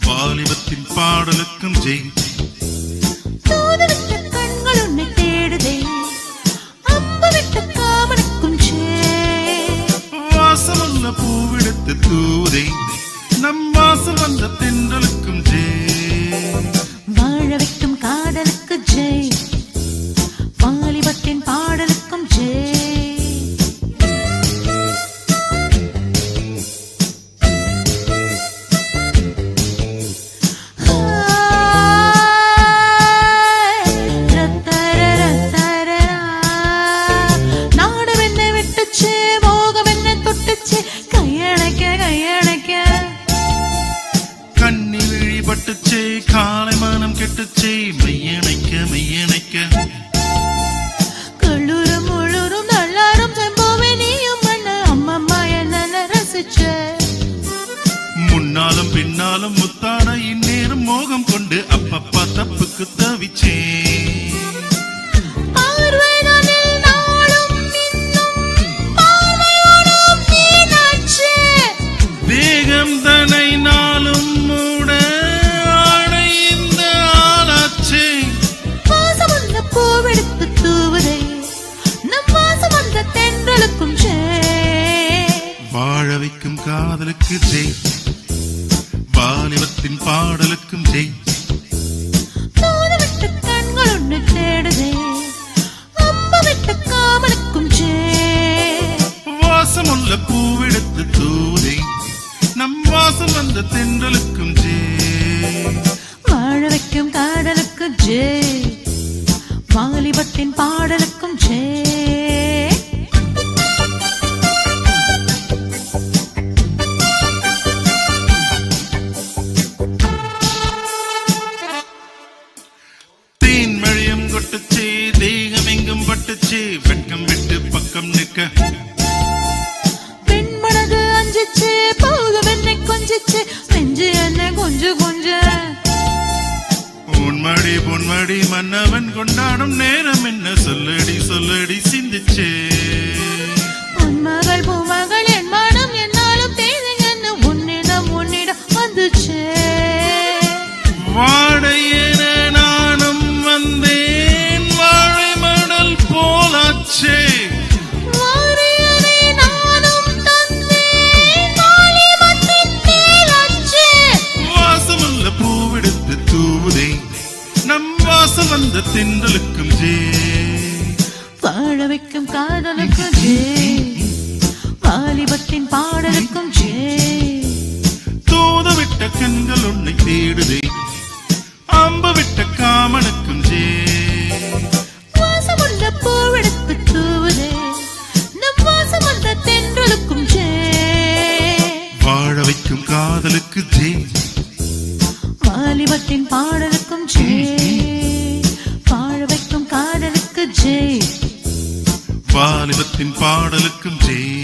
வாலிபத்தின் பாடலுக்கும் ஜெய். தூதுவிட்ட கண்கள் உன்னை தேடுதே, அம்புவிட்ட காமனுக்கும் ஜெய். வாசமுள்ள பூவெடுத்து தூதே, நம் வாசல் வந்த தென்றலுக்கும் ஜெய். வாழ வைக்கும் காதலுக்கு ஜெய், வாலிபத்தின் பாடலுக்கும் ஜெய். கண்ணி விழி பட்டுச்சே, காலை மனம் கெட்டுச்சே, மெய்யணைக்க மெய்யணைக்க. கல்லூரும் முழுரும் நல்லாரும் செம்போவே நீயும் மண்ண அம்மம்மா என்ன ரசிச்ச. முன்னாலும் பின்னாலும் முத்தான இந்நேரம் மோகம் கொண்டு அப்பப்பா தப்புக்கு தவிச்சே. வேகம் தனை நாளும் மூட ஆடை இந்த ஆளாச்சே. வாசம் வந்த பூவெடுத்து தூவுதே, நம் வாசம் வந்த தென்றலுக்கும் ஜெய். வாழ வைக்கும் காதலுக்கு ஜெய், வாலிபத்தின் பாடலுக்கும் ஜெய். தூதுவிட்ட கண்கள் உன்னை தேடுதே, அம்புவிட்ட காமனுக்கும் ஜெய். வாசமுள்ள பூவெடுத்து தூதே, நம் வாசல் வந்த தென்றலுக்கும் ஜெய். வாழ வைக்கும் காதலுக்கு ஜெய், வாலிபத்தின் பாடலுக்கும் ஜெய். தேன் மழியம் கொட்டுச்சே, தேகம் எங்கும் பட்டுச்சே, வெட்கம் விட்டு பக்கம் நிற்க. பெண் மனது அஞ்சிச்சு, போதும் என்னை கொஞ்சிச்சு, நெஞ்சு என்ன கொஞ்சு கொஞ்ச. பொன்மடி பொன்மடி மன்னவன் கொண்டாடும் நேரம் என்ன, சொல்லடி சொல்லடி சிந்திச்சே. பொன்மகள் பூமகள் என் மனம் என்னாலும் தேதி என்ன, உன்னிடம் உன்னிடம் வந்துச்சே. வாழையென நானும் வந்தேன், வாழை மடல் போலாச்சே. வாசமுள்ள பூவெடுத்து தூவுதே, நம் வாசல் வந்த தென்றலுக்கும் ஜெய். வாழ வைக்கும் காதலுக்கு ஜெய், வாலிபத்தின் பாடலுக்கும் ஜெய். தூதுவிட்ட கண்கள் உன்னை தேடுதே, அம்பு விட்ட காமனுக்கும் ஜெய். வாசமுள்ள பூவெடுத்து தூவுதே, நம் வாசம் வந்த தென்றலுக்கும் ஜெய். வாழ வைக்கும் காதலுக்கு ஜெய், வாலிபத்தின் பாடலுக்கும் ஜெய். வாழ வைக்கும் காதலுக்கு ஜெய், வாலிபத்தின் பாடலுக்கும் ஜெய்.